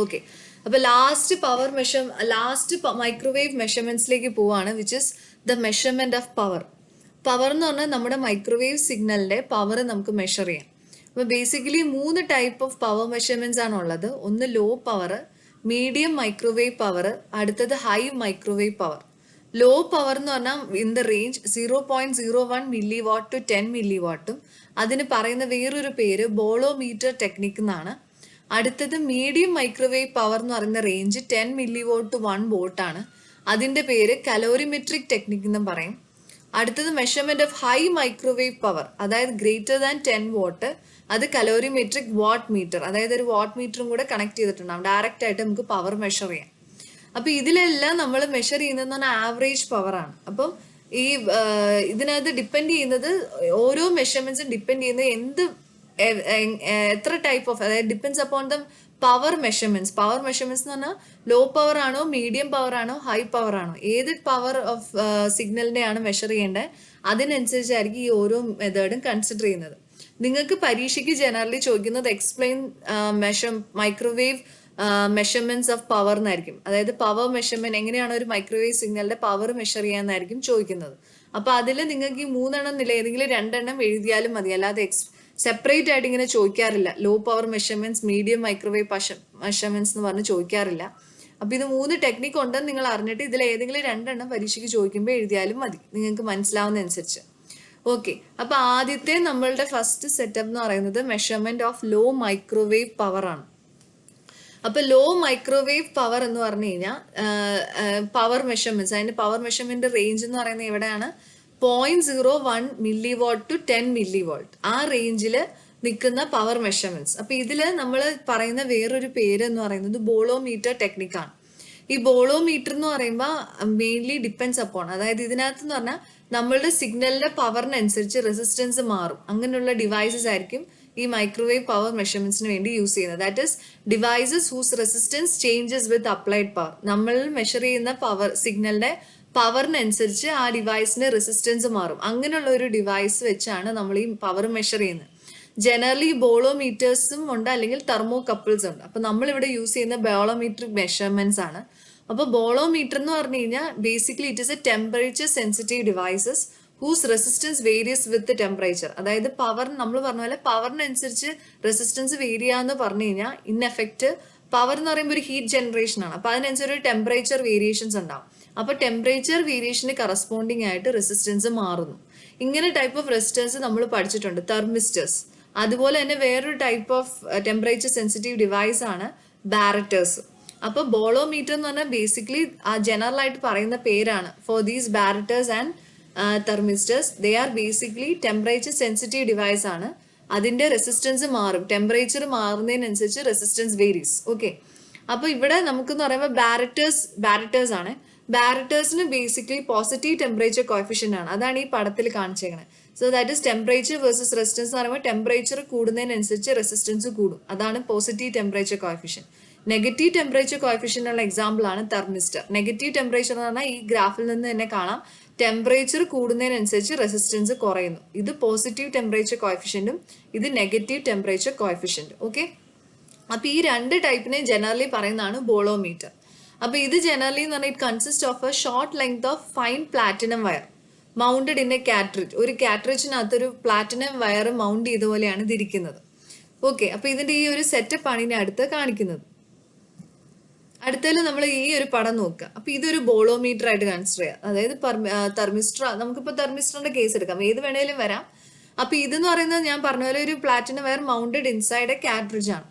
Okay. അപ്പോൾ last microwave മെഷർമെന്റ്സിലേക്ക് പോവാണ്, which is the measurement of power. Power എന്ന് പറഞ്ഞാൽ നമ്മുടെ മൈക്രോവേവ് സിഗ്നലിന്റെ പവർ നമുക്ക് മെഷർ ചെയ്യാം. അപ്പോൾ basically 3 type of power measurements ആണ് ഉള്ളത്. ഒന്ന് low power, medium microwave power, അടുത്തത് high microwave power. Low power എന്ന് പറഞ്ഞാൽ in the range 0.01 milli watt to 10 milli വാട്ടും. അതിന് പറയുന്ന വേറൊരു പേര് ബോളോമീറ്റർ ടെക്നിക് എന്നാണ്. അടുത്തത് മീഡിയം മൈക്രോവേവ് പവർ എന്ന് പറയുന്ന range 10 milli watt to 1 watt ആണ്. അതിന്റെ പേര് കലോറിമെട്രിക് ടെക്നിക് എന്നും പറയും. അടുത്തത് measurement of high microwave power, അതായത് ഗ്രേറ്റർ ദാൻ 10 വാട്ട്, അത് കലോറിമെട്രിക് വാട്ട് മീറ്റർ, അതായത് ഒരു വാട്ട് മീറ്ററും കൂടെ കണക്ട് ചെയ്തിട്ടുണ്ടാവും. ഡയറക്റ്റ് ആയിട്ട് നമുക്ക് പവർ മെഷർ ചെയ്യാം. അപ്പൊ ഇതിലെല്ലാം നമ്മൾ മെഷർ ചെയ്യുന്നതെന്ന് പറഞ്ഞാൽ ആവറേജ് പവർ ആണ്. അപ്പം ഈ ഇതിനകത്ത് ഡിപ്പെൻഡ് ചെയ്യുന്നത്, ഓരോ മെഷർമെന്റ്സും ഡിപ്പെൻഡ് ചെയ്യുന്നത് എത്ര ടൈപ്പ് ഓഫ്, അതായത് depends upon the power measurements. Power measurements എന്ന് പറഞ്ഞാൽ ലോ പവർ ആണോ, മീഡിയം പവർ ആണോ, ഹൈ പവർ ആണോ, ഏത് പവർ ഓഫ് സിഗ്നലിന്റെ ആണ് മെഷർ ചെയ്യേണ്ടത്, അതിനനുസരിച്ചായിരിക്കും ഈ ഓരോ മെത്തേഡും കൺസിഡർ ചെയ്യുന്നത്. നിങ്ങൾക്ക് പരീക്ഷയ്ക്ക് ജനറലി ചോദിക്കുന്നത് explain microwave measurements of power എന്നായിരിക്കും. അതായത് പവർ മെഷർമെന്റ് എങ്ങനെയാണ് ഒരു മൈക്രോവേവ് സിഗ്നലിന്റെ പവർ മെഷർ ചെയ്യാന്നായിരിക്കും ചോദിക്കുന്നത്. അപ്പൊ അതിൽ നിങ്ങൾക്ക് ഈ 3 എന്നില്ല, ഏതെങ്കിലും 2 എഴുതിയാലും മതി. അല്ലാതെ സെപ്പറേറ്റ് ആയിട്ട് ഇങ്ങനെ ചോദിക്കാറില്ല. Low power measurements, medium microwave measurements എന്ന് പറഞ്ഞ് ചോദിക്കാറില്ല. അപ്പൊ ഇത് 3 ടെക്നിക് ഉണ്ടെന്ന് നിങ്ങൾ അറിഞ്ഞിട്ട് ഇതിൽ ഏതെങ്കിലും 2 പരീക്ഷയ്ക്ക് ചോദിക്കുമ്പോൾ എഴുതിയാലും മതി, നിങ്ങൾക്ക് മനസ്സിലാവുന്ന അനുസരിച്ച്. ഓക്കെ. അപ്പൊ ആദ്യത്തെ നമ്മളുടെ ഫസ്റ്റ് സെറ്റപ്പ് എന്ന് പറയുന്നത് measurement of low microwave power ആണ്. അപ്പൊ ലോ മൈക്രോവേവ് പവർ എന്ന് പറഞ്ഞു കഴിഞ്ഞാൽ പവർ മെഷർമെന്റ്സ്, അതിന്റെ പവർ മെഷർമെന്റ് റേഞ്ച് എന്ന് പറയുന്നത് എവിടെയാണ്, 0.01 milli watt to 10 milli watt, ആ റേഞ്ചിൽ നിൽക്കുന്ന പവർ മെഷർമെന്റ്സ്. അപ്പൊ ഇതില് നമ്മൾ പറയുന്ന വേറൊരു പേര് എന്ന് പറയുന്നത് ബോളോമീറ്റർ ടെക്നിക്കാണ്. ഈ ബോളോമീറ്റർ എന്ന് പറയുമ്പോൾ മെയിൻലി ഡിപ്പെൻഡ്സ് അപ്പോൺ, അതായത് ഇതിനകത്ത് എന്ന് പറഞ്ഞാൽ നമ്മളുടെ സിഗ്നലിന്റെ പവറിനനുസരിച്ച് റെസിസ്റ്റൻസ് മാറും. അങ്ങനെയുള്ള ഡിവൈസസ് ആയിരിക്കും ഈ മൈക്രോവേവ് പവർ മെഷർമെന്റ്സിന് വേണ്ടി യൂസ് ചെയ്യുന്നത്. That is devices whose resistance changes with applied power. നമ്മൾ മെഷർ ചെയ്യുന്ന പവർ സിഗ്നലിന്റെ പവറിനനുസരിച്ച് ആ ഡിവൈസിന്റെ റെസിസ്റ്റൻസ് മാറും. അങ്ങനെയുള്ള ഒരു ഡിവൈസ് വെച്ചാണ് നമ്മൾ ഈ പവർ മെഷർ ചെയ്യുന്നത്. ജനറലി ബോളോമീറ്റേഴ്സും ഉണ്ട്, അല്ലെങ്കിൽ തെർമോ കപ്പിൾസ് ഉണ്ട്. അപ്പൊ നമ്മൾ ഇവിടെ യൂസ് ചെയ്യുന്ന ബോളോമീട്രിക് മെഷർമെന്റ്സ് ആണ്. അപ്പോൾ ബോളോമീറ്റർ എന്ന് പറഞ്ഞു കഴിഞ്ഞാൽ basically it is a temperature sensitive devices whose resistance varies with temperature. അതായത് പവർ, നമ്മൾ പറഞ്ഞ പോലെ പവറിനനുസരിച്ച് റെസിസ്റ്റൻസ് വേരി ചെയ്യാന്ന് പറഞ്ഞു കഴിഞ്ഞാൽ ഇൻ എഫക്റ്റ് പവർ എന്ന് പറയുമ്പോൾ ഒരു ഹീറ്റ് ജനറേഷൻ ആണ്. അപ്പൊ അതിനനുസരിച്ച് ഒരു ടെമ്പറേച്ചർ വേരിയേഷൻസ് ഉണ്ടാവും. അപ്പൊ ടെമ്പറേച്ചർ വേരിയേഷന് കറസ്പോണ്ടിങ് ആയിട്ട് റെസിസ്റ്റൻസ് മാറുന്നു. ഇങ്ങനെ ടൈപ്പ് ഓഫ് റെസിസ്റ്റൻസ് നമ്മൾ പഠിച്ചിട്ടുണ്ട്, തെർമിസ്റ്റേഴ്സ്. അതുപോലെ തന്നെ വേറൊരു type of temperature sensitive device ആണ് ബാരറ്റേഴ്സ്. അപ്പൊ ബോളോമീറ്റർ എന്ന് പറഞ്ഞാൽ ബേസിക്കലി ആ ജനറൽ ആയിട്ട് പറയുന്ന പേരാണ് for these barretters and thermistors. They are basically temperature sensitive device ആണ്. അതിന്റെ റെസിസ്റ്റൻസ് മാറും, ടെമ്പറേച്ചർ മാറുന്നതിനനുസരിച്ച് റെസിസ്റ്റൻസ് വേരീസ്. ഓക്കെ. അപ്പൊ ഇവിടെ നമുക്കെന്ന് പറയുമ്പോൾ ബാരറ്റേഴ്സ് ആണ്. ബാരറ്റേഴ്സിന് ബേസിക്കലി പോസിറ്റീവ് ടെമ്പറേച്ചർ കോഎഫിഷ്യന്റ് ആണ്. അതാണ് ഈ പടത്തിൽ കാണിച്ചേക്കുന്നത്. So that is temperature versus resistance എന്ന് പറയുമ്പോൾ ടെമ്പറേച്ചർ കൂടുന്നതിനനുസരിച്ച് റെസിസ്റ്റൻസ് കൂടും. അതാണ് positive temperature coefficient. Negative temperature coefficient ഉള്ള എക്സാമ്പിൾ ആണ് തെർമിസ്റ്റർ. നെഗറ്റീവ് ടെമ്പറേച്ചർ എന്ന് പറഞ്ഞാൽ ഈ ഗ്രാഫിൽ നിന്ന് തന്നെ കാണാം, ടെമ്പറേച്ചർ കൂടുന്നതിനനുസരിച്ച് റെസിസ്റ്റൻസ് കുറയുന്നു. ഇത് പോസിറ്റീവ് ടെമ്പറേച്ചർ കോഎഫിഷ്യന്റും ഇത് നെഗറ്റീവ് ടെമ്പറേച്ചർ കോഎഫിഷ്യന്റ്. ഓക്കെ. അപ്പൊ ഈ 2 ടൈപ്പിനെ ജനറലി പറയുന്നതാണ് ബോളോമീറ്റർ. അപ്പൊ ഇത് ജനറലി എന്ന് പറഞ്ഞാൽ it consist of A short length of fine platinum wire mounted in A cartridge. ഒരു കാട്രിഡ്ജിനകത്ത് ഒരു പ്ലാറ്റിനം വയർ മൗണ്ട് ചെയ്ത പോലെയാണ് ഇതിരിക്കുന്നത്. ഓക്കെ. അപ്പൊ ഇതിന്റെ ഈ ഒരു സെറ്റപ്പ് ആണ് ഇനി അടുത്ത് കാണിക്കുന്നത്. അടുത്തതിൽ നമ്മൾ ഈ ഒരു പടം നോക്കുക. അപ്പൊ ഇതൊരു ബോളോമീറ്റർ ആയിട്ട് കൺസിഡർ ചെയ്യാം. അതായത് തെർമിസ്റ്റർ, നമുക്കിപ്പോ തെർമിസ്റ്ററിന്റെ കേസ് എടുക്കാം, ഏത് വേണേലും വരാം. അപ്പൊ ഇതെന്ന് പറയുന്നത് ഞാൻ പറഞ്ഞ പോലെ ഒരു platinum wire mounted inside A cartridge ആണ്.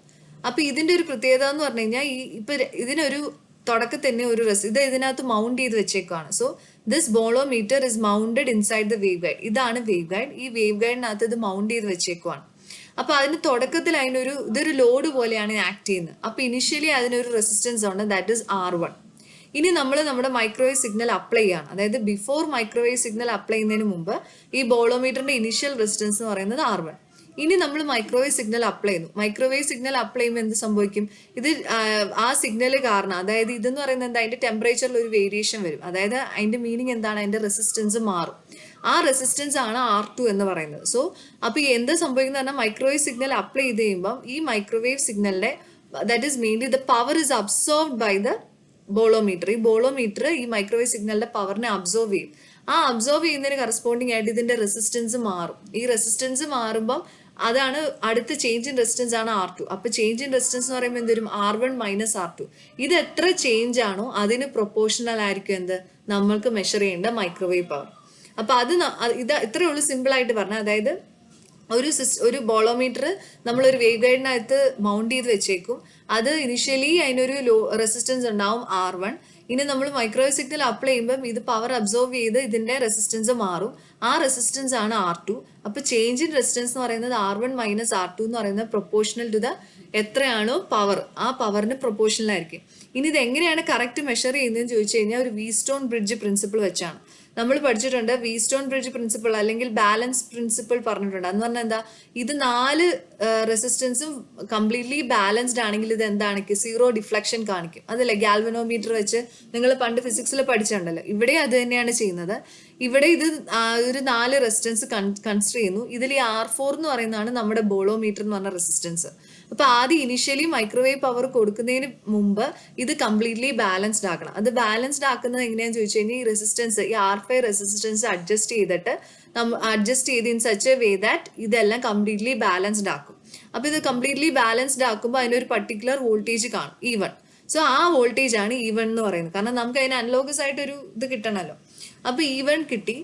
അപ്പൊ ഇതിന്റെ ഒരു പ്രത്യേകത എന്ന് പറഞ്ഞു കഴിഞ്ഞാൽ ഇപ്പൊ ഇതിനൊരു തുടക്കത്തിൽ തന്നെ ഒരു ഇത് ഇതിനകത്ത് മൗണ്ട് ചെയ്ത് വെച്ചേക്കാണ്. So this bolometer is mounted inside the wave guide. ഇതാണ് വേവ് ഗൈഡ്. ഈ വേവ് ഗൈഡിനകത്ത് ഇത് മൗണ്ട് ചെയ്ത് വെച്ചേക്കുവാണ്. അപ്പൊ അതിന് തുടക്കത്തിൽ ഇതൊരു ലോഡ് പോലെയാണ് ആക്ട് ചെയ്യുന്നത്. അപ്പൊ ഇനിഷ്യലി അതിനൊരു റെസിസ്റ്റൻസ് ഉണ്ട്, ദാറ്റ് ഇസ് R1. ഇനി നമ്മൾ നമ്മുടെ മൈക്രോവേവ് സിഗ്നൽ അപ്ലൈ ചെയ്യാണ്. അതായത് ബിഫോർ മൈക്രോവേവ് സിഗ്നൽ അപ്ലൈ ചെയ്യുന്നതിന് മുമ്പ് ഈ ബോളോമീറ്ററിന്റെ ഇനിഷ്യൽ റെസിസ്റ്റൻസ് എന്ന് പറയുന്നത് R1. ഇനി നമ്മൾ മൈക്രോവേവ് സിഗ്നൽ അപ്ലൈ ചെയ്യുന്നു. മൈക്രോവേവ് സിഗ്നൽ അപ്ലൈ ചെയ്യുമ്പോൾ എന്ത് സംഭവിക്കും, ഇത് ആ സിഗ്നൽ കാരണം, അതായത് ഇതെന്ന് പറയുന്നത് എന്താ, അതിന്റെ ടെമ്പറേച്ചറിൽ ഒരു വേരിയേഷൻ വരും. അതായത് അതിന്റെ മീനിങ് എന്താണ്, അതിന്റെ റെസിസ്റ്റൻസ് മാറും. ആ റെസിസ്റ്റൻസ് ആണ് R2 എന്ന് പറയുന്നത്. സോ അപ്പൊ എന്താ സംഭവിക്കുന്നത് പറഞ്ഞാൽ മൈക്രോവേവ് സിഗ്നൽ അപ്ലൈ ചെയ്ത് കഴിയുമ്പോൾ ഈ മൈക്രോവേവ് സിഗ്നലിന്റെ that is mainly the power is absorbed by the ബോളോമീറ്റർ. ഈ ബോളോമീറ്റർ ഈ മൈക്രോവേവ് സിഗ്നലിന്റെ പവറിനെ അബ്സോർവ് ചെയ്യും. ആ അബ്സോർവ് ചെയ്യുന്നതിന് കറസ്പോണ്ടിങ് ആയിട്ട് ഇതിന്റെ റെസിസ്റ്റൻസ് മാറും. ഈ റെസിസ്റ്റൻസ് മാറുമ്പം അതാണ് അടുത്ത ചേഞ്ച് ഇൻ റെസിസ്റ്റൻസ് ആണ് R2. അപ്പൊ ചേഞ്ച് ഇൻ റെസിസ്റ്റൻസ് എന്ന് പറയുമ്പോൾ എന്ത് വരും? R1 minus R2. ഇത് എത്ര ചേഞ്ച് ആണോ അതിന് പ്രൊപ്പോർഷണൽ ആയിരിക്കും എന്ത് നമ്മൾക്ക് മെഷർ ചെയ്യേണ്ട മൈക്രോവേവ് പവർ. അപ്പൊ ഇത് ഇത്രയേ ഉള്ളൂ സിമ്പിൾ ആയിട്ട് പറഞ്ഞാൽ. അതായത് ഒരു ബോളോമീറ്റർ നമ്മളൊരു വേവ് ഗൈഡിനകത്ത് മൗണ്ട് ചെയ്ത് വെച്ചേക്കും. അത് ഇനിഷ്യലി അതിനൊരു റെസിസ്റ്റൻസ് ഉണ്ടാവും R1. ഇനി നമ്മൾ മൈക്രോവേവ് സിഗ്നൽ അപ്ലൈ ചെയ്യുമ്പം ഇത് പവർ അബ്സോർവ് ചെയ്ത് ഇതിന്റെ റെസിസ്റ്റൻസ് മാറും. ആ റെസിസ്റ്റൻസ് ആണ് R2. അപ്പൊ ചേഞ്ച് ഇൻ റെസിസ്റ്റൻസ് എന്ന് പറയുന്നത് R1 മൈനസ് R2 എന്ന് പറയുന്നത് പ്രൊപ്പോർഷണൽ ടു ദ എത്രയാണോ പവർ, ആ പവറിന് പ്രൊപ്പോർഷണൽ ആയിരിക്കും. ഇനി ഇത് എങ്ങനെയാണ് കറക്റ്റ് മെഷർ ചെയ്യുന്നതെന്ന് ചോദിച്ചു കഴിഞ്ഞാൽ ഒരു വീസ്റ്റോൺ ബ്രിഡ്ജ് പ്രിൻസിപ്പിൾ വെച്ചാണ്. നമ്മൾ പഠിച്ചിട്ടുണ്ട് വീസ്റ്റോൺ ബ്രിഡ്ജ് പ്രിൻസിപ്പിൾ അല്ലെങ്കിൽ ബാലൻസ് പ്രിൻസിപ്പിൾ പറഞ്ഞിട്ടുണ്ട്. എന്ന് പറഞ്ഞാൽ എന്താ? ഇത് 4 റെസിസ്റ്റൻസും കംപ്ലീറ്റ്ലി ബാലൻസ്ഡ് ആണെങ്കിൽ ഇത് എന്താണ്? 0 ഡിഫ്ലക്ഷൻ കാണിക്കും. അതല്ലേ ഗാൽവനോമീറ്റർ വെച്ച് നിങ്ങൾ പണ്ട് ഫിസിക്സിൽ പഠിച്ചിട്ടുണ്ടല്ലോ. ഇവിടെ അത് തന്നെയാണ് ചെയ്യുന്നത്. ഇവിടെ ഇത് ഒരു 4 റെസിസ്റ്റൻസ് കൺസിഡർ ചെയ്യുന്നു. ഇതിൽ ഈ R4 എന്ന് പറയുന്നതാണ് നമ്മുടെ ബോളോമീറ്റർ എന്ന് പറഞ്ഞ റെസിസ്റ്റൻസ്. അപ്പൊ ആദ്യം ഇനിഷ്യലി മൈക്രോവേവ് പവർ കൊടുക്കുന്നതിന് മുമ്പ് ഇത് കംപ്ലീറ്റ്ലി ബാലൻസ്ഡ് ആക്കണം. അത് ബാലൻസ്ഡ് ആക്കുന്നത് എങ്ങനെയാന്ന് ചോദിച്ചു കഴിഞ്ഞാൽ ഈ റെസിസ്റ്റൻസ്, ഈ R5 റെസിസ്റ്റൻസ് അഡ്ജസ്റ്റ് ചെയ്തിട്ട് അഡ്ജസ്റ്റ് ചെയ്ത് in such a way that ഇതെല്ലാം കംപ്ലീറ്റ്ലി ബാലൻസ്ഡ് ആക്കും. അപ്പൊ ഇത് കംപ്ലീറ്റ്ലി ബാലൻസ്ഡ് ആക്കുമ്പോൾ അതിനൊരു പർട്ടിക്കുലർ വോൾട്ടേജ് കാണും, E1. സോ ആ വോൾട്ടേജ് ആണ് E1 എന്ന് പറയുന്നത്. കാരണം നമുക്ക് അതിന് അനലോഗസ് ആയിട്ട് ഒരു ഇത് കിട്ടണമല്ലോ. അപ്പൊ E1 കിട്ടി.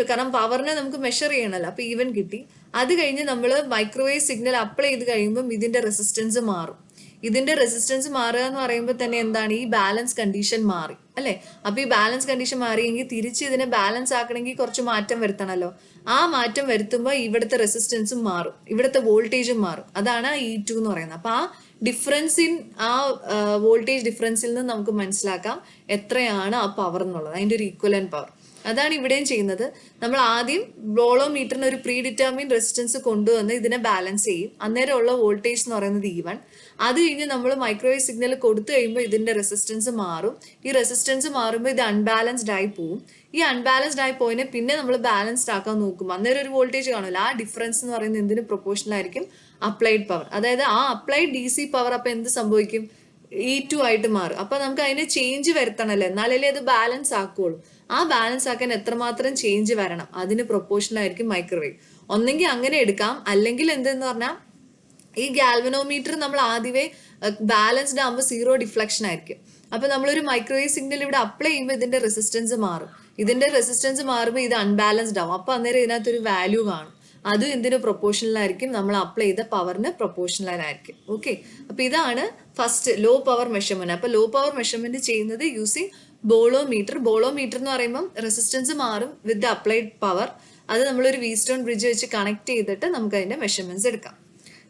കാരണം പവറിനെ നമുക്ക് മെഷർ ചെയ്യണമല്ലോ. അപ്പൊ E1 കിട്ടി. അത് കഴിഞ്ഞ് നമ്മൾ മൈക്രോവേവ് സിഗ്നൽ അപ്ലൈ ചെയ്ത് കഴിയുമ്പോൾ ഇതിന്റെ റെസിസ്റ്റൻസ് മാറും. ഇതിന്റെ റെസിസ്റ്റൻസ് മാറുക എന്ന് പറയുമ്പോൾ തന്നെ എന്താണ്? ഈ ബാലൻസ് കണ്ടീഷൻ മാറി അല്ലെ? അപ്പൊ ഈ ബാലൻസ് കണ്ടീഷൻ മാറിയെങ്കിൽ തിരിച്ച് ഇതിനെ ബാലൻസ് ആക്കണമെങ്കിൽ കുറച്ച് മാറ്റം വരുത്തണമല്ലോ. ആ മാറ്റം വരുത്തുമ്പോൾ ഇവിടുത്തെ റെസിസ്റ്റൻസും മാറും, ഇവിടുത്തെ വോൾട്ടേജും മാറും. അതാണ് E2 എന്ന് പറയുന്നത്. അപ്പൊ ആ ഡിഫറൻസ് ഇൻ ആ വോൾട്ടേജ് ഡിഫറൻസിൽ നിന്ന് നമുക്ക് മനസ്സിലാക്കാം എത്രയാണ് ആ പവർ എന്നുള്ളത്, അതിന്റെ ഒരു ഈക്വലന്റ് പവർ. അതാണ് ഇവിടെയും ചെയ്യുന്നത്. നമ്മൾ ആദ്യം ബോളോമീറ്ററിന് ഒരു പ്രീ ഡിറ്റർമിൻ റെസിസ്റ്റൻസ് കൊണ്ടുവന്ന് ഇതിനെ ബാലൻസ് ചെയ്യും. അന്നേരമുള്ള വോൾട്ടേജ് എന്ന് പറയുന്നത് E1. അത് കഴിഞ്ഞ് നമ്മൾ മൈക്രോവേവ് സിഗ്നൽ കൊടുത്തു കഴിയുമ്പോൾ ഇതിന്റെ റെസിസ്റ്റൻസ് മാറും. ഈ റെസിസ്റ്റൻസ് മാറുമ്പോൾ ഇത് അൺബാലൻസ്ഡ് ആയി പോവും. ഈ അൺബാലൻസ്ഡ് ആയി പോയിനെ പിന്നെ നമ്മൾ ബാലൻസ്ഡ് ആക്കാൻ നോക്കും. അന്നേരം ഒരു വോൾട്ടേജ് കാണില്ല. ആ ഡിഫറൻസ് എന്ന് പറയുന്നത് എന്തിന് പ്രൊപ്പോർഷണൽ ആയിരിക്കും? Applied power. അതായത് ആ അപ്ലൈഡ് DC പവർ അപ്പൊ എന്ത് സംഭവിക്കും? E2 ആയിട്ട് മാറും. അപ്പൊ നമുക്ക് അതിനെ ചേഞ്ച് വരുത്തണല്ലോ, എന്നാലല്ലേ അത് ബാലൻസ് ആക്കുള്ളൂ. ആ ബാലൻസ് ആക്കാൻ എത്രമാത്രം ചേഞ്ച് വരണം അതിന് പ്രൊപ്പോർഷണൽ ആയിരിക്കും മൈക്രോവേവ്. ഒന്നെങ്കിൽ അങ്ങനെ എടുക്കാം, അല്ലെങ്കിൽ എന്തെന്ന് പറഞ്ഞാൽ ഈ ഗാൽവനോമീറ്റർ നമ്മൾ ആദ്യമേ ബാലൻസ്ഡ് ആകുമ്പോൾ 0 ഡിഫ്ലക്ഷൻ ആയിരിക്കും. അപ്പൊ നമ്മളൊരു മൈക്രോവേവ് സിഗ്നൽ ഇവിടെ അപ്ലൈ ചെയ്യുമ്പോൾ ഇതിന്റെ റെസിസ്റ്റൻസ് മാറും. ഇതിന്റെ റെസിസ്റ്റൻസ് മാറുമ്പോൾ ഇത് അൺബാലൻസ്ഡ് ആവും. അപ്പൊ അന്നേരം ഇതിനകത്തൊരു വാല്യൂ കാണും. അതും എന്തിന് പ്രൊപ്പോർഷണൽ ആയിരിക്കും? നമ്മൾ അപ്ലൈ ചെയ്ത പവറിന് പ്രൊപ്പോർഷണൽ ആയിരിക്കും. ഓക്കെ, അപ്പൊ ഇതാണ് ഫസ്റ്റ് ലോ പവർ മെഷർമെന്റ്. അപ്പൊ ലോ പവർ മെഷർമെന്റ് ചെയ്യുന്നത് യൂസിങ് ബോളോമീറ്റർ. ബോളോമീറ്റർ എന്ന് പറയുമ്പോൾ റെസിസ്റ്റൻസ് മാറും വിത്ത് ദ അപ്ലൈഡ് പവർ. അത് നമ്മളൊരു വീസ്റ്റോൺ ബ്രിഡ്ജ് വെച്ച് കണക്ട് ചെയ്തിട്ട് നമുക്ക് അതിന്റെ മെഷർമെന്റ്സ് എടുക്കാം.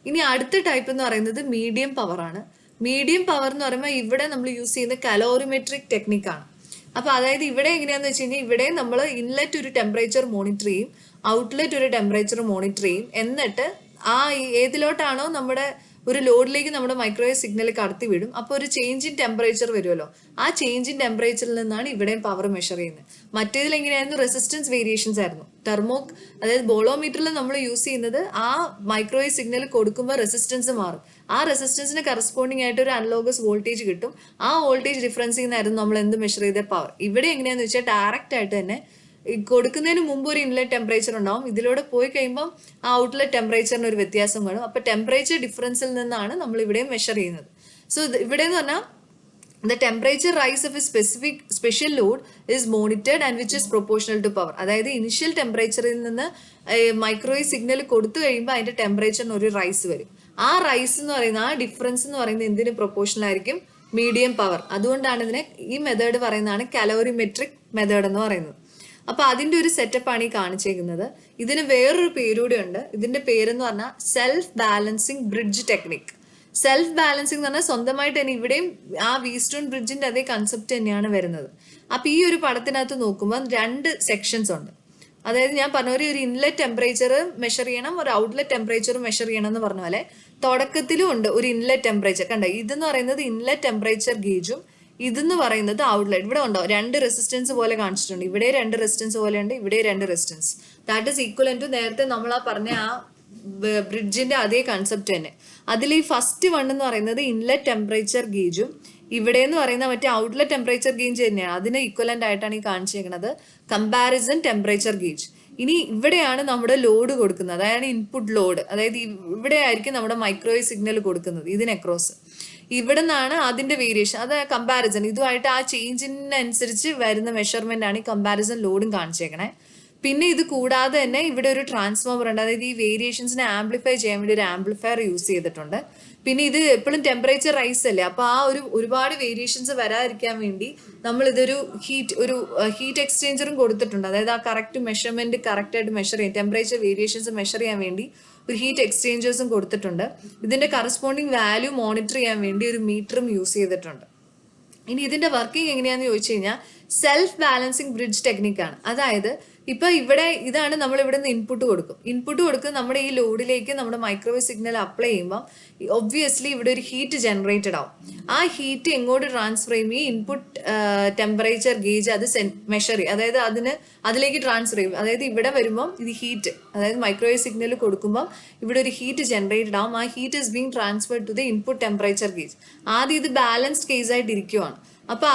ഇനി അടുത്ത ടൈപ്പ് എന്ന് പറയുന്നത് മീഡിയം പവർ ആണ്. മീഡിയം പവർ എന്ന് പറയുമ്പോൾ ഇവിടെ നമ്മൾ യൂസ് ചെയ്യുന്ന കലോറിമെട്രിക് ടെക്നിക്കാണ്. അപ്പൊ അതായത് ഇവിടെ എങ്ങനെയാന്ന് വെച്ച് കഴിഞ്ഞാൽ ഇവിടെ നമ്മൾ ഇൻലെറ്റ് ഒരു ടെമ്പറേച്ചർ മോണിറ്റർ ചെയ്യും, ഔട്ട്ലെറ്റ് ഒരു ടെമ്പറേച്ചർ മോണിറ്റർ ചെയ്യും. എന്നിട്ട് ആ ഏതിലോട്ടാണോ നമ്മുടെ ഒരു ലോഡിലേക്ക് നമ്മുടെ മൈക്രോവേവ് സിഗ്നൽ കടത്തി വിടും. അപ്പോൾ ഒരു ചേഞ്ച് ഇൻ ടെമ്പറേച്ചർ വരുമല്ലോ, ആ ചേഞ്ച് ഇൻ ടെമ്പറേച്ചറിൽ നിന്നാണ് ഇവിടെയും പവർ മെഷർ ചെയ്യുന്നത്. മറ്റേതിൽ എങ്ങനെയായിരുന്നു? റെസിസ്റ്റൻസ് വേരിയേഷൻസ് ആയിരുന്നു. അതായത് ബോളോമീറ്ററിൽ നമ്മൾ യൂസ് ചെയ്യുന്നത് ആ മൈക്രോവേവ് സിഗ്നൽ കൊടുക്കുമ്പോൾ റെസിസ്റ്റൻസ് മാറും. ആ റെസിസ്റ്റൻസിന് കറസ്പോണ്ടിങ് ആയിട്ട് ഒരു അനലോഗസ് വോൾട്ടേജ് കിട്ടും. ആ വോൾട്ടേജ് ഡിഫറൻസിൽ നിന്നായിരുന്നു നമ്മൾ എന്ത് മെഷർ ചെയ്ത പവർ. ഇവിടെ എങ്ങനെയാന്ന് വെച്ചാൽ ഡയറക്റ്റ് ആയിട്ട് തന്നെ കൊടുക്കുന്നതിന് മുമ്പ് ഒരു ഇൻലെറ്റ് ടെമ്പറേച്ചർ ഉണ്ടാവും. ഇതിലൂടെ പോയി കഴിയുമ്പോൾ ആ ഔട്ട്ലെറ്റ് ടെമ്പറേച്ചറിന് ഒരു വ്യത്യാസം വേണം. അപ്പൊ ടെമ്പറേച്ചർ ഡിഫറൻസിൽ നിന്നാണ് നമ്മൾ ഇവിടെ മെഷർ ചെയ്യുന്നത്. സോ ഇവിടെ എന്ന് പറഞ്ഞാൽ the temperature rise of a special load is monitored and which is proportional to power. അതായത് ഇനിഷ്യൽ ടെമ്പറേച്ചറിൽ നിന്ന് മൈക്രോവേവ് സിഗ്നൽ കൊടുത്തു കഴിയുമ്പോൾ അതിന്റെ ടെമ്പറേച്ചറിന് ഒരു റൈസ് വരും. ആ റൈസ് എന്ന് പറയുന്നത്, ആ ഡിഫറൻസ് എന്ന് പറയുന്നത് എന്തിന് പ്രൊപ്പോർഷണൽ ആയിരിക്കും? Medium power. അതുകൊണ്ടാണ് ഇതിനെ ഈ മെത്തേഡ് പറയുന്നതാണ് കലോറിമെട്രിക് മെത്തേഡ് എന്ന് പറയുന്നത്. അപ്പൊ അതിന്റെ ഒരു സെറ്റപ്പ് ആണ് ഈ കാണിച്ചേക്കുന്നത്. ഇതിന് വേറൊരു പേരൂടെ ഉണ്ട്. ഇതിന്റെ പേരെന്ന് പറഞ്ഞാൽ self balancing bridge technique. Self balancing എന്ന് പറഞ്ഞാൽ സ്വന്തമായിട്ട് തന്നെ ഇവിടെയും ആ വീസ്റ്റോൺ ബ്രിഡ്ജിന്റെ അതേ കൺസെപ്റ്റ് തന്നെയാണ് വരുന്നത്. അപ്പൊ ഈ ഒരു പടത്തിനകത്ത് നോക്കുമ്പോൾ 2 സെക്ഷൻസ് ഉണ്ട്. അതായത് ഞാൻ പറഞ്ഞ ഒരു ഇൻലെറ്റ് ടെമ്പറേച്ചർ മെഷർ ചെയ്യണം, ഒരു ഔട്ട്ലെറ്റ് ടെമ്പറേച്ചർ മെഷർ ചെയ്യണം എന്ന് പറഞ്ഞ പോലെ തുടക്കത്തിലും ഉണ്ട് ഒരു ഇൻലെറ്റ് ടെമ്പറേച്ചർ. കണ്ട, ഇതെന്ന് പറയുന്നത് ഇൻലെറ്റ് ടെമ്പറേച്ചർ ഗേജും ഇതെന്ന് പറയുന്നത് ഔട്ട്ലെറ്റ്. ഇവിടെ ഉണ്ടോ 2 റെസിസ്റ്റൻസ് പോലെ കാണിച്ചിട്ടുണ്ട്. ഇവിടെ 2 റെസിസ്റ്റൻസ് പോലെ ഉണ്ട്, ഇവിടെ 2 resistance. That is equal to നേരത്തെ നമ്മൾ ആ പറഞ്ഞ ആ ബ്രിഡ്ജിന്റെ അതേ കൺസെപ്റ്റ് തന്നെ. അതിൽ ഈ ഫസ്റ്റ് വൺ എന്ന് പറയുന്നത് ഇൻലെറ്റ് ടെമ്പറേച്ചർ ഗേജും ഇവിടെ എന്ന് പറയുന്ന മറ്റേ ഔട്ട്ലെറ്റ് ടെമ്പറേച്ചർ ഗേജ് തന്നെയാണ്. അതിന് ഇക്വലന്റ് ആയിട്ടാണ് ഈ കാണിച്ചിരിക്കുന്നത് കമ്പാരിസൺ ടെമ്പറേച്ചർ ഗേജ്. ഇനി ഇവിടെയാണ് നമ്മുടെ ലോഡ് കൊടുക്കുന്നത്, അതായത് ഇൻപുട്ട് ലോഡ്. അതായത് ഇവിടെ ആയിരിക്കും നമ്മുടെ മൈക്രോവേവ് സിഗ്നൽ കൊടുക്കുന്നത് ഇതിന് അക്രോസ്. ഇവിടെ നിന്നാണ് അതിന്റെ വേരിയേഷൻ, അത് കമ്പാരിസൺ. ഇതുമായിട്ട് ആ ചേഞ്ചിനനുസരിച്ച് വരുന്ന മെഷർമെന്റ് ആണ് ഈ കമ്പാരിസൺ ലോഡും കാണിച്ചേക്കണേ. പിന്നെ ഇത് കൂടാതെ തന്നെ ഇവിടെ ഒരു ട്രാൻസ്ഫോമർ ഉണ്ട്, അതായത് ഈ വേരിയേഷൻസിനെ ആംപ്ലിഫൈ ചെയ്യാൻ വേണ്ടി ഒരു ആംപ്ലിഫയർ യൂസ് ചെയ്തിട്ടുണ്ട്. പിന്നെ ഇത് എപ്പോഴും ടെമ്പറേച്ചർ റൈസ് അല്ലേ, അപ്പോൾ ആ ഒരുപാട് വേരിയേഷൻസ് വരാതിരിക്കാൻ വേണ്ടി നമ്മൾ ഇതൊരു ഹീറ്റ് എക്സ്ചേഞ്ചറും കൊടുത്തിട്ടുണ്ട്. അതായത് ആ കറക്റ്റ് മെഷർമെന്റ് കറക്റ്റായിട്ട് മെഷർ ചെയ്യാൻ, ടെമ്പറേച്ചർ വേരിയേഷൻസ് മെഷർ ചെയ്യാൻ വേണ്ടി ഒരു ഹീറ്റ് എക്സ്ചേഞ്ചേഴ്സും കൊടുത്തിട്ടുണ്ട്. ഇതിന്റെ കറസ്പോണ്ടിങ് വാല്യൂ മോണിറ്റർ ചെയ്യാൻ വേണ്ടി ഒരു മീറ്ററും യൂസ് ചെയ്തിട്ടുണ്ട്. ഇനി ഇതിന്റെ വർക്കിംഗ് എങ്ങനെയാണെന്ന് ചോദിച്ചു കഴിഞ്ഞാൽ സെൽഫ് ബാലൻസിങ് ബ്രിഡ്ജ് ടെക്നിക്കാണ്. അതായത് ഇപ്പൊ ഇതാണ് നമ്മൾ ഇവിടെ നിന്ന് ഇൻപുട്ട് കൊടുക്കും നമ്മുടെ ഈ ലോഡിലേക്ക് നമ്മുടെ മൈക്രോവേവ് സിഗ്നൽ അപ്ലൈ ചെയ്യുമ്പോൾ ഒബ്വിയസ്ലി ഇവിടെ ഒരു ഹീറ്റ് ജനറേറ്റഡ് ആവും. ആ ഹീറ്റ് എങ്ങോട്ട് ട്രാൻസ്ഫർ ചെയ്യും, ഈ ഇൻപുട്ട് ടെമ്പറേച്ചർ ഗേജ് അത് മെഷർ ചെയ്യും, അതായത് അതിലേക്ക് ട്രാൻസ്ഫർ ചെയ്യും. അതായത് ഇവിടെ വരുമ്പോൾ ഇത് ഹീറ്റ്, അതായത് മൈക്രോവേവ് സിഗ്നൽ കൊടുക്കുമ്പോൾ ഇവിടെ ഒരു ഹീറ്റ് ജനറേറ്റഡ് ആവും. ആ heat is being transferred to the input temperature gauge. ആദ്യം ഇത് ബാലൻസ്ഡ് കേസ് ആയിട്ട് ഇരിക്കുവാണ്. അപ്പൊ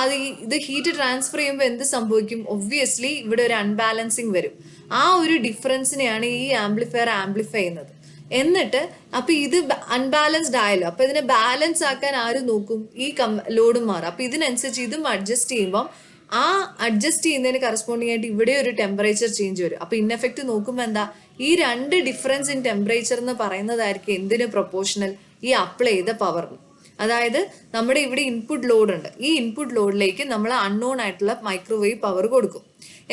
ഇത് ഹീറ്റ് ട്രാൻസ്ഫർ ചെയ്യുമ്പോൾ എന്ത് സംഭവിക്കും, ഒബ്വിയസ്ലി ഇവിടെ ഒരു അൺബാലൻസിങ് വരും. ആ ഒരു ഡിഫറൻസിനെയാണ് ഈ ആംപ്ലിഫയർ ആംപ്ലിഫൈ ചെയ്യുന്നത്. എന്നിട്ട് അപ്പൊ ഇത് അൺബാലൻസ്ഡ് ആയല്ലോ, അപ്പൊ ഇതിനെ ബാലൻസ് ആക്കാൻ ആര് നോക്കും, ഈ ലോഡും മാറും. അപ്പൊ ഇതിനനുസരിച്ച് ഇതും അഡ്ജസ്റ്റ് ചെയ്യുമ്പോൾ ആ അഡ്ജസ്റ്റ് ചെയ്യുന്നതിന് കറസ്പോണ്ടിങ് ആയിട്ട് ഇവിടെ ഒരു ടെമ്പറേച്ചർ ചേഞ്ച് വരും. അപ്പൊ ഇൻ എഫക്റ്റ് നോക്കുമ്പോൾ എന്താ, ഈ രണ്ട് ഡിഫറൻസ് ഇൻ ടെമ്പറേച്ചർ എന്ന് പറയുന്നതായിരിക്കും എന്തിന് പ്രൊപ്പോർഷണൽ, ഈ അപ്ലൈ ചെയ്ത പവറിന്. അതായത് നമ്മുടെ ഇവിടെ ഇൻപുട്ട് ലോഡ് ഉണ്ട്, ഈ ഇൻപുട്ട് ലോഡിലേക്ക് നമ്മൾ അൺനോൺ ആയിട്ടുള്ള മൈക്രോവേവ് പവർ കൊടുക്കും.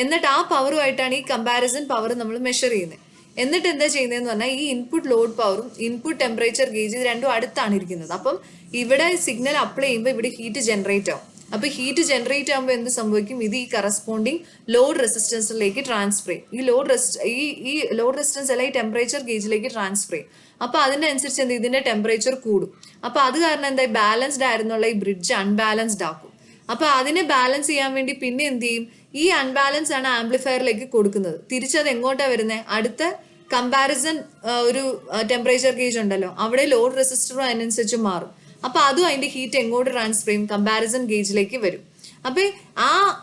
എന്നിട്ട് ആ പവറുമായിട്ടാണ് ഈ കമ്പാരിസൺ പവർ നമ്മൾ മെഷർ ചെയ്യുന്നത്. എന്നിട്ട് എന്താ ചെയ്യുന്നതെന്ന് പറഞ്ഞാൽ ഈ ഇൻപുട്ട് ലോഡ് പവറും ഇൻപുട്ട് ടെമ്പറേച്ചർ ഗേജ് ഇത് രണ്ടും അടുത്താണ് ഇരിക്കുന്നത്. അപ്പം ഇവിടെ സിഗ്നൽ അപ്ലൈ ചെയ്യുമ്പോൾ ഇവിടെ ഹീറ്റ് ജനറേറ്റ് ആവും. അപ്പൊ ഹീറ്റ് ജനറേറ്റ് ആകുമ്പോൾ എന്ത് സംഭവിക്കും, ഇത് ഈ കറസ്പോണ്ടിങ് ലോഡ് റെസിസ്റ്റൻസിലേക്ക് ട്രാൻസ്ഫർ ചെയ്യും. ഈ ലോഡ് റെസിസ്റ്റൻസ് അല്ല ഈ ടെമ്പറേച്ചർ ഗേജിലേക്ക് ട്രാൻസ്ഫർ ചെയ്യും. അപ്പൊ അതിനനുസരിച്ച് എന്ത് ഇതിന്റെ ടെമ്പറേച്ചർ കൂടും. അപ്പൊ അത് കാരണം എന്താ, ബാലൻസ്ഡ് ആയിരുന്നുള്ള ഈ ബ്രിഡ്ജ് അൺബാലൻസ്ഡ് ആക്കും. അപ്പൊ അതിനെ ബാലൻസ് ചെയ്യാൻ വേണ്ടി പിന്നെ എന്ത് ചെയ്യും, ഈ അൺബാലൻസ് ആണ് ആംപ്ലിഫയറിലേക്ക് കൊടുക്കുന്നത്. തിരിച്ചത് എങ്ങോട്ടാ വരുന്നത്, അടുത്ത കമ്പാരിസൺ ഒരു ടെമ്പറേച്ചർ ഗേജ് ഉണ്ടല്ലോ, അവിടെ ലോഡ് റെസിസ്റ്ററും അതിനനുസരിച്ച് മാറും. അപ്പൊ അതും അതിന്റെ ഹീറ്റ് എങ്ങോട്ട് ട്രാൻസ്ഫർ ചെയ്യും, കമ്പാരിസൺ ഗേജിലേക്ക് വരും. അപ്പൊ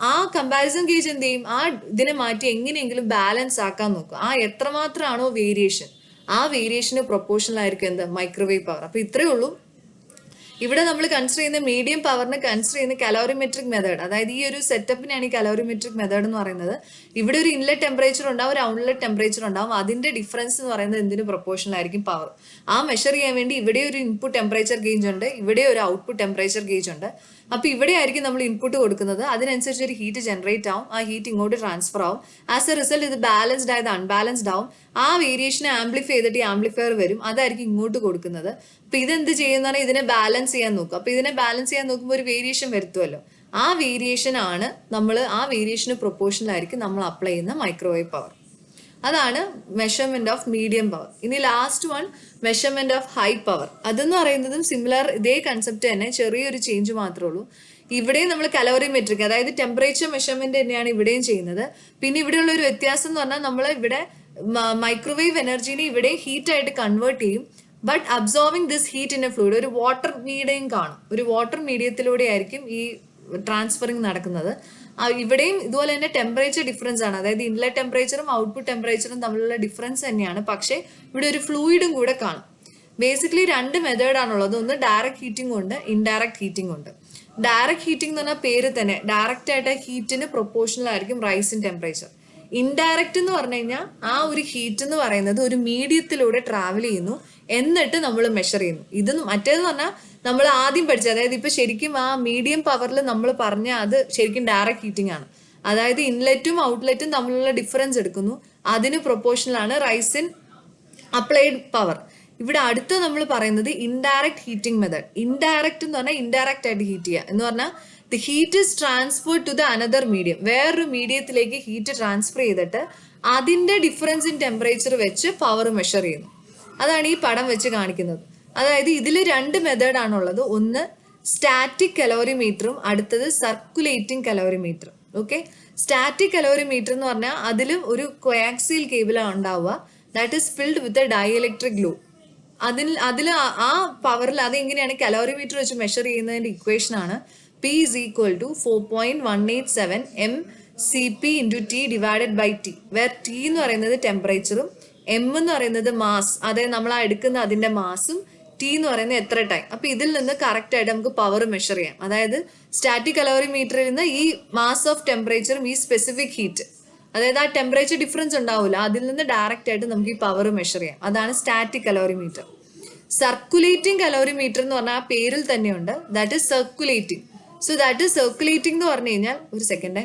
ആ കമ്പാരിസൺ ഗേജ് എന്ത് ചെയ്യും, ആ ഇതിനെ മാറ്റി എങ്ങനെയെങ്കിലും ബാലൻസ് ആക്കാൻ നോക്കും. ആ എത്രമാത്രമാണോ വേരിയേഷൻ, ആ വേരിയേഷന് പ്രൊപ്പോർഷണൽ ആയിരിക്കും എന്ത്, മൈക്രോവേവ് പവർ. അപ്പൊ ഇത്രയേ ഉള്ളൂ. ഇവിടെ നമ്മൾ കൺസിഡർ ചെയ്യുന്ന മീഡിയം പവറിന് കൺസിഡർ ചെയ്യുന്ന കലോറിമെട്രിക് മെത്തേഡ്, അതായത് ഈ ഒരു സെറ്റപ്പിനാണ് ഈ കലോറിമെട്രിക് മെത്തേഡ് എന്ന് പറയുന്നത്. ഇവിടെ ഒരു ഇൻലെറ്റ് ടെമ്പറേച്ചർ ഉണ്ടാവും, ഒരു ഔട്ട്ലെറ്റ് ടെമ്പറേച്ചർ ഉണ്ടാവും. അതിന്റെ ഡിഫറൻസ് എന്ന് പറയുന്നത് എന്തിന് പ്രൊപ്പോർഷണൽ ആയിരിക്കും, പവർ. ആ മെഷർ ചെയ്യാൻ വേണ്ടി ഇവിടെ ഒരു ഇൻപുട്ട് ടെമ്പറേച്ചർ ഗേജ് ഉണ്ട്, ഇവിടെ ഒരു ഔട്ട്പുട്ട് ടെമ്പറേച്ചർ ഗേജ് ഉണ്ട്. അപ്പൊ ഇവിടെ ആയിരിക്കും നമ്മൾ ഇൻപുട്ട് കൊടുക്കുന്നത്, അതിനനുസരിച്ച് ഒരു ഹീറ്റ് ജനറേറ്റ് ആവും, ആ ഹീറ്റ് ഇങ്ങോട്ട് ട്രാൻസ്ഫർ ആവും. ആസ് എ റിസൾട്ട് ഇത് ബാലൻസ്ഡ് ആയത് അൺബാലൻസ്ഡ് ആവും. ആ വേരിയേഷനെ ആംപ്ലിഫൈ ചെയ്തിട്ട് ഈ ആംപ്ലിഫയർ വരും, അതായിരിക്കും ഇങ്ങോട്ട് കൊടുക്കുന്നത്. അപ്പൊ ഇതെന്ത് ചെയ്യുന്നതാണ്, ഇതിനെ ബാലൻസ് ചെയ്യാൻ നോക്കും. അപ്പൊ ഇതിനെ ബാലൻസ് ചെയ്യാൻ നോക്കുമ്പോൾ ഒരു വേരിയേഷൻ വരുത്തുമല്ലോ, ആ വേരിയേഷൻ ആണ് ആ വേരിയേഷന് പ്രൊപ്പോർഷണൽ ആയിരിക്കും നമ്മൾ അപ്ലൈ ചെയ്യുന്ന മൈക്രോവേവ് പവർ. അതാണ് മെഷർമെന്റ് ഓഫ് മീഡിയം പവർ. ഇനി last one measurement of high power. അതെന്ന് പറയുന്നതും സിമിലർ ഇതേ കൺസെപ്റ്റ് തന്നെ, ചെറിയൊരു ചേഞ്ച് മാത്രമേ ഉള്ളൂ. ഇവിടെയും നമ്മൾ കലോറിമെട്രിക്, അതായത് ടെമ്പറേച്ചർ മെഷർമെന്റ് തന്നെയാണ് ഇവിടെയും ചെയ്യുന്നത്. പിന്നെ ഇവിടെയുള്ള ഒരു വ്യത്യാസം എന്ന് പറഞ്ഞാൽ നമ്മൾ ഇവിടെ മൈക്രോവേവ് എനർജീനെ ഇവിടെ ഹീറ്റ് ആയിട്ട് കൺവേർട്ട് ചെയ്യും. But absorbing this heat in a fluid, ഒരു വാട്ടർ മീഡിയം കാണും, ഒരു വാട്ടർ മീഡിയത്തിലൂടെ ആയിരിക്കും ഈ ട്രാൻസ്ഫറിങ് നടക്കുന്നത്. ഇവിടെയും ഇതുപോലെ തന്നെ ടെമ്പറേച്ചർ ഡിഫറൻസ് ആണ്, അതായത് ഇൻലെറ്റ് ടെമ്പറേച്ചറും ഔട്ട്പുട്ട് ടെമ്പറേച്ചറും തമ്മിലുള്ള ഡിഫറൻസ് തന്നെയാണ്. പക്ഷേ ഇവിടെ ഒരു ഫ്ലൂയിഡും കൂടെ കാണും. ബേസിക്കലി രണ്ട് മെത്തേഡാണുള്ളത്, ഒന്ന് ഡയറക്റ്റ് ഹീറ്റിംഗ് ഉണ്ട്, ഇൻഡയറക്റ്റ് ഹീറ്റിംഗ് ഉണ്ട്. ഡയറക്റ്റ് ഹീറ്റിംഗ് എന്ന് പറഞ്ഞാൽ പേര് തന്നെ, ഡയറക്റ്റ് ആയിട്ട് ഹീറ്റിന് പ്രൊപ്പോർഷണൽ ആയിരിക്കും റൈസ് ഇൻ ടെമ്പറേച്ചർ. ഇൻഡയറക്റ്റ് എന്ന് പറഞ്ഞു കഴിഞ്ഞാൽ ആ ഒരു ഹീറ്റ് എന്ന് പറയുന്നത് ഒരു മീഡിയത്തിലൂടെ ട്രാവൽ ചെയ്യുന്നു, എന്നിട്ട് നമ്മൾ മെഷർ ചെയ്യുന്നു. ഇത് മറ്റേന്ന് പറഞ്ഞാൽ നമ്മൾ ആദ്യം പഠിച്ചത്, അതായത് ഇപ്പൊ ശരിക്കും ആ മീഡിയം പവറിൽ നമ്മൾ പറഞ്ഞ അത് ശരിക്കും ഡയറക്റ്റ് ഹീറ്റിംഗ് ആണ്. അതായത് ഇൻലെറ്റും ഔട്ട്ലെറ്റും തമ്മിലുള്ള ഡിഫറൻസ് എടുക്കുന്നു, അതിന് പ്രൊപ്പോർഷണൽ ആണ് റൈസ് ഇൻ അപ്ലൈഡ് പവർ. ഇവിടെ അടുത്ത നമ്മൾ പറയുന്നത് ഇൻഡയറക്റ്റ് ഹീറ്റിംഗ് മെത്തേഡ്. ഇൻഡയറക്റ്റ് എന്ന് പറഞ്ഞാൽ ഇൻഡയറക്റ്റ് ആയിട്ട് ഹീറ്റ് ചെയ്യുക എന്ന് പറഞ്ഞാൽ the heat is transferred to the another medium, വേറൊരു മീഡിയത്തിലേക്ക് ഹീറ്റ് ട്രാൻസ്ഫർ ചെയ്തിട്ട് അതിന്റെ ഡിഫറൻസ് ഇൻ ടെമ്പറേച്ചർ വെച്ച് പവർ മെഷർ ചെയ്യുന്നു. അതാണ് ഈ പടം വെച്ച് കാണിക്കുന്നത്. അതായത് ഇതിൽ രണ്ട് മെത്തേഡ് ആണുള്ളത്, ഒന്ന് സ്റ്റാറ്റിക് കലോറിമീറ്ററും അടുത്തത് സർക്കുലേറ്റിംഗ് കലോറിമീറ്ററും. ഓക്കെ, സ്റ്റാറ്റിക് കലോറിമീറ്റർ എന്ന് പറഞ്ഞാൽ അതിലും ഒരു കോയാക്സിയൽ കേബിളാണ് ഉണ്ടാവുക. That is filled with a dielectric loop. അതിൽ ആ പവറിൽ അതെങ്ങനെയാണ് കലോറിമീറ്റർ വെച്ച് മെഷർ ചെയ്യുന്നതിന്റെ ഇക്വേഷൻ ആണ് P is equal to 4.187 mCp into T divided by T, where T എന്ന് പറയുന്നത് ടെമ്പറേച്ചറും M എന്ന് പറയുന്നത് മാസ്, അതായത് നമ്മൾ ആ എടുക്കുന്ന അതിന്റെ മാസും T എന്ന് പറയുന്നത് എത്ര ടൈം. അപ്പൊ ഇതിൽ നിന്ന് കറക്റ്റ് ആയിട്ട് നമുക്ക് പവർ മെഷർ ചെയ്യാം. അതായത് സ്റ്റാറ്റിക് കലോറിമീറ്ററിൽ നിന്ന് ഈ മാസ് ഓഫ് ടെമ്പറേച്ചറും ഈ സ്പെസിഫിക് ഹീറ്റ്, അതായത് ആ ടെമ്പറേച്ചർ ഡിഫറൻസ് ഉണ്ടാവില്ല, അതിൽ നിന്ന് ഡയറക്റ്റ് ആയിട്ട് നമുക്ക് ഈ പവർ മെഷർ ചെയ്യാം. അതാണ് സ്റ്റാറ്റിക് കലോറിമീറ്റർ. സർക്കുലേറ്റിംഗ് കലോറിമീറ്റർ എന്ന് പറഞ്ഞാൽ ആ പേരിൽ തന്നെയുണ്ട്, that is circulating. So that is circulating എന്ന് പറഞ്ഞു കഴിഞ്ഞാൽ, ഒരു സെക്കൻഡ്,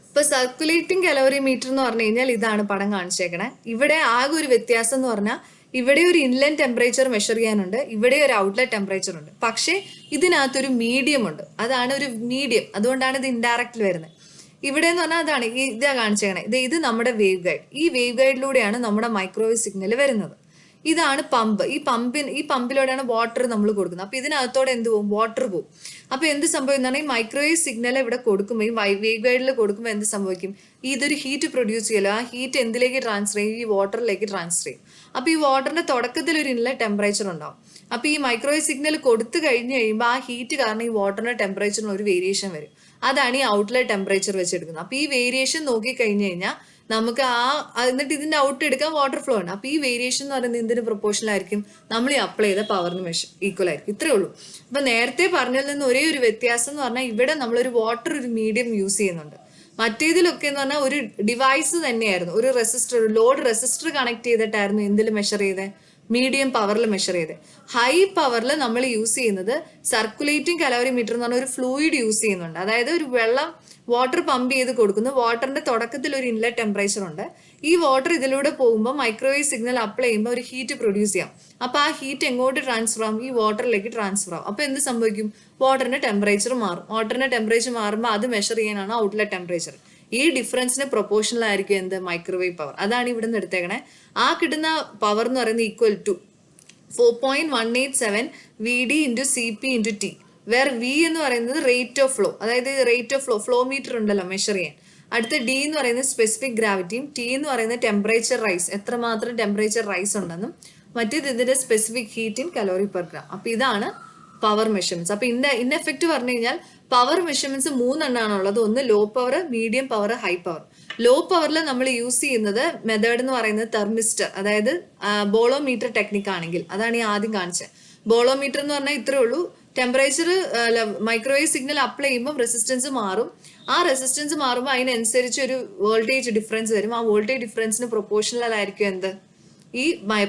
ഇപ്പൊ സർക്കുലേറ്റിംഗ് കലോറിമീറ്റർ എന്ന് പറഞ്ഞു കഴിഞ്ഞാൽ ഇതാണ് പടം കാണിച്ചേക്കണേ. ഇവിടെ ആകെ ഒരു വ്യത്യാസം എന്ന് പറഞ്ഞാൽ ഇവിടെ ഒരു ഇൻലെറ്റ് ടെമ്പറേച്ചർ മെഷർ ചെയ്യാനുണ്ട്, ഇവിടെ ഒരു ഔട്ട്ലെറ്റ് ടെമ്പറേച്ചർ ഉണ്ട്. പക്ഷേ ഇതിനകത്തൊരു മീഡിയം ഉണ്ട്, അതാണ് ഒരു മീഡിയം, അതുകൊണ്ടാണ് ഇത് ഇൻഡയറക്റ്റിൽ വരുന്നത്. ഇവിടെ എന്ന് പറഞ്ഞാൽ അതാണ് ഇതാ കാണിച്ചേക്കണേ, ഇത് നമ്മുടെ വേവ് ഗൈഡ്. ഈ വേവ് ഗൈഡിലൂടെയാണ് നമ്മുടെ മൈക്രോവേവ് സിഗ്നൽ വരുന്നത്. ഇതാണ് പമ്പ്. ഈ പമ്പിലൂടെയാണ് വാട്ടർ നമ്മൾ കൊടുക്കുന്നത്. അപ്പൊ ഇതിനകത്തോടെ എന്ത് പോകും? വാട്ടർ പോകും. അപ്പൊ എന്ത് സംഭവിക്കുന്ന ഈ മൈക്രോവേവ് സിഗ്നൽ ഇവിടെ കൊടുക്കുമ്പോൾ, ഈ വേവ് ഗൈഡിൽ കൊടുക്കുമ്പോൾ എന്ത് സംഭവിക്കും? ഇതൊരു ഹീറ്റ് പ്രൊഡ്യൂസ് ചെയ്യല്ലോ, ആ ഹീറ്റ് എന്തിലേക്ക് ട്രാൻസ്ഫർ ചെയ്യും? ഈ വാട്ടറിലേക്ക് ട്രാൻസ്ഫർ ചെയ്യും. അപ്പൊ ഈ വാട്ടറിന്റെ തുടക്കത്തിൽ ഒരു ഇൻലെറ്റ് ടെമ്പറേച്ചർ ഉണ്ടാവും. അപ്പൊ ഈ മൈക്രോവേവ് സിഗ്നൽ കൊടുത്തു കഴിഞ്ഞ് കഴിയുമ്പോൾ ആ ഹീറ്റ് കാരണം ഈ വാട്ടറിന്റെ ടെമ്പറേച്ചറിന് ഒരു വേരിയേഷൻ വരും. അതാണ് ഈ ഔട്ട്ലെറ്റ് ടെമ്പറേച്ചർ വെച്ചെടുക്കുന്നത്. അപ്പൊ ഈ വേരിയേഷൻ നോക്കി കഴിഞ്ഞ് കഴിഞ്ഞാൽ നമുക്ക് എന്നിട്ട് ഇതിന്റെ ഔട്ട് എടുക്കാൻ വാട്ടർ ഫ്ലോ ഉണ്ട്. അപ്പൊ ഈ വേരിയേഷൻ എന്ന് പറയുന്നത് എന്തിന് പ്രൊപ്പോർഷണൽ ആയിരിക്കും? നമ്മൾ ഈ അപ്ലൈ ചെയ്ത പവറിന് ഈക്വൽ ആയിരിക്കും. ഇത്രേ ഉള്ളൂ. അപ്പൊ നേരത്തെ പറഞ്ഞതിൽ നിന്ന് ഒരേ ഒരു വ്യത്യാസം എന്ന് പറഞ്ഞാൽ ഇവിടെ നമ്മളൊരു വാട്ടർ ഒരു മീഡിയം യൂസ് ചെയ്യുന്നുണ്ട്. മറ്റേതിലൊക്കെ എന്ന് പറഞ്ഞാൽ ഒരു ഡിവൈസ് തന്നെയായിരുന്നു, ഒരു റെസിസ്റ്റർ, ഒരു ലോഡ് റെസിസ്റ്റർ കണക്ട് ചെയ്തിട്ടായിരുന്നു എന്തിൽ മെഷർ ചെയ്തത്? മീഡിയം പവറിൽ മെഷർ ചെയ്ത്. ഹൈ പവറിൽ നമ്മൾ യൂസ് ചെയ്യുന്നത് സർക്കുലേറ്റിംഗ് കലോറിമീറ്റർ എന്ന് പറഞ്ഞ ഒരു ഫ്ലൂയിഡ് യൂസ് ചെയ്യുന്നുണ്ട്. അതായത് ഒരു വാട്ടർ പമ്പ് ചെയ്ത് കൊടുക്കുന്നു. വാട്ടറിന്റെ തുടക്കത്തിൽ ഒരു ഇൻലെറ്റ് ടെമ്പറേച്ചർ ഉണ്ട്. ഈ വാട്ടർ ഇതിലൂടെ പോകുമ്പോൾ മൈക്രോവേവ് സിഗ്നൽ അപ്ലൈ ചെയ്യുമ്പോൾ ഒരു ഹീറ്റ് പ്രൊഡ്യൂസ് ചെയ്യാം. അപ്പൊ ആ ഹീറ്റ് എങ്ങോട്ട് ട്രാൻസ്ഫർ ആവും? ഈ വാട്ടറിലേക്ക് ട്രാൻസ്ഫർ ആവും. അപ്പൊ എന്ത് സംഭവിക്കും? വാട്ടറിന്റെ ടെമ്പറേച്ചർ മാറും. വാട്ടറിന്റെ ടെമ്പറേച്ചർ മാറുമ്പോൾ അത് മെഷർ ചെയ്യാനാണ് ഔട്ട്ലെറ്റ് ടെമ്പറേച്ചർ. ഈ ഡിഫറൻസിന് പ്രൊപ്പോർഷണൽ ആയിരിക്കും എന്ത്? Microwave power. അതാണ് ഇവിടെ നിന്ന് എടുത്തേക്കണേ. ആ കിട്ടുന്ന പവർ എന്ന് പറയുന്നത് equal to 4.187 VD into CP into T, where V എന്ന് പറയുന്നത് റേറ്റ് ഓഫ് ഫ്ലോ, അതായത് റേറ്റ് ഓഫ് ഫ്ലോ മീറ്റർ ഉണ്ടല്ലോ മെഷർ ചെയ്യാൻ. അടുത്ത D എന്ന് പറയുന്നത് സ്പെസിഫിക് ഗ്രാവിറ്റിയും, T എന്ന് പറയുന്നത് ടെമ്പറേച്ചർ റൈസ്, എത്രമാത്രം ടെമ്പറേച്ചർ റൈസ് ഉണ്ടെന്നും, മറ്റേത് ഇതിന്റെ specific heat in calorie per gram. അപ്പൊ ഇതാണ് പവർ മെഷർമെന്റ്സ്. അപ്പൊ ഇൻ എഫക്റ്റ് പറഞ്ഞു കഴിഞ്ഞാൽ പവർ മെഷർമെന്റ്സ് 3 എണ്ണമാണ് ഉള്ളത്. ഒന്ന് low power, medium power, high power. Low പവറിൽ നമ്മൾ യൂസ് ചെയ്യുന്നത് മെത്തേഡ് എന്ന് പറയുന്നത് തെർമിസ്റ്റർ, അതായത് ബോളോമീറ്റർ ടെക്നിക് ആണെങ്കിൽ, അതാണ് ഈ ആദ്യം കാണിച്ചത്. ബോളോമീറ്റർ എന്ന് പറഞ്ഞാൽ ഇത്രേ ഉള്ളൂ, ടെമ്പറേച്ചർ മൈക്രോവേവ് സിഗ്നൽ അപ്ലൈ ചെയ്യുമ്പോൾ റെസിസ്റ്റൻസ് മാറും. ആ റെസിസ്റ്റൻസ് മാറുമ്പോൾ അതിനനുസരിച്ച് ഒരു വോൾട്ടേജ് ഡിഫറൻസ് വരും. ആ വോൾട്ടേജ് ഡിഫറൻസിന് പ്രൊപ്പോർഷണൽ ആയിരിക്കും എന്ത്? ഈ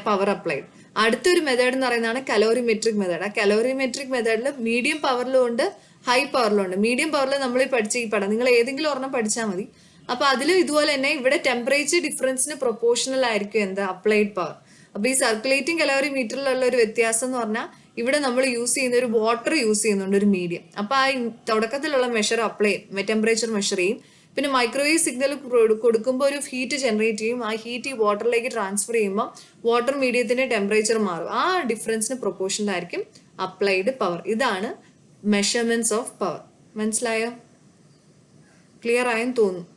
പവർ അപ്ലൈഡ്. അടുത്തൊരു മെത്തേഡ് എന്ന് പറയുന്നതാണ് കലോറിമെട്രിക് മെത്തേഡ്. ആ കലോറിമെട്രിക് മെത്തേഡിൽ മീഡിയം പവറിലും ഉണ്ട്, ഹൈ പവറിലും ഉണ്ട്. മീഡിയം പവറിൽ നമ്മൾ പഠിച്ച ഈ പടം നിങ്ങൾ ഏതെങ്കിലും ഒരെണ്ണം പഠിച്ചാൽ മതി. അപ്പൊ അതിലും ഇതുപോലെ തന്നെ ഇവിടെ ടെമ്പറേച്ചർ ഡിഫറൻസിന് പ്രൊപ്പോർഷണൽ ആയിരിക്കും എന്ത്? Applied power. അപ്പൊ ഈ സർക്കുലേറ്റിംഗ് കലോറിമീറ്ററിലുള്ള ഒരു വ്യത്യാസം എന്ന് പറഞ്ഞാൽ ഇവിടെ നമ്മൾ യൂസ് ചെയ്യുന്ന ഒരു വാട്ടർ യൂസ് ചെയ്യുന്നുണ്ട്, ഒരു മീഡിയം. അപ്പൊ ആ തുടക്കത്തിലുള്ള മെഷർ അപ്ലൈ ടെമ്പറേച്ചർ മെഷർ ചെയ്യും. പിന്നെ മൈക്രോവേവ് സിഗ്നൽ കൊടുക്കുമ്പോൾ ഒരു ഹീറ്റ് ജനറേറ്റ് ചെയ്യും. ആ ഹീറ്റ് ഈ വാട്ടറിലേക്ക് ട്രാൻസ്ഫർ ചെയ്യുമ്പോൾ വാട്ടർ മീഡിയത്തിന്റെ ടെമ്പറേച്ചർ മാറും. ആ ഡിഫറൻസിന് പ്രൊപ്പോർഷണൽ ആയിരിക്കും അപ്ലൈഡ് പവർ. ഇതാണ് മെഷർമെന്റ്സ് ഓഫ് പവർ. മനസ്സിലായോ? ക്ലിയർ ആയെന്ന് തോന്നുന്നു.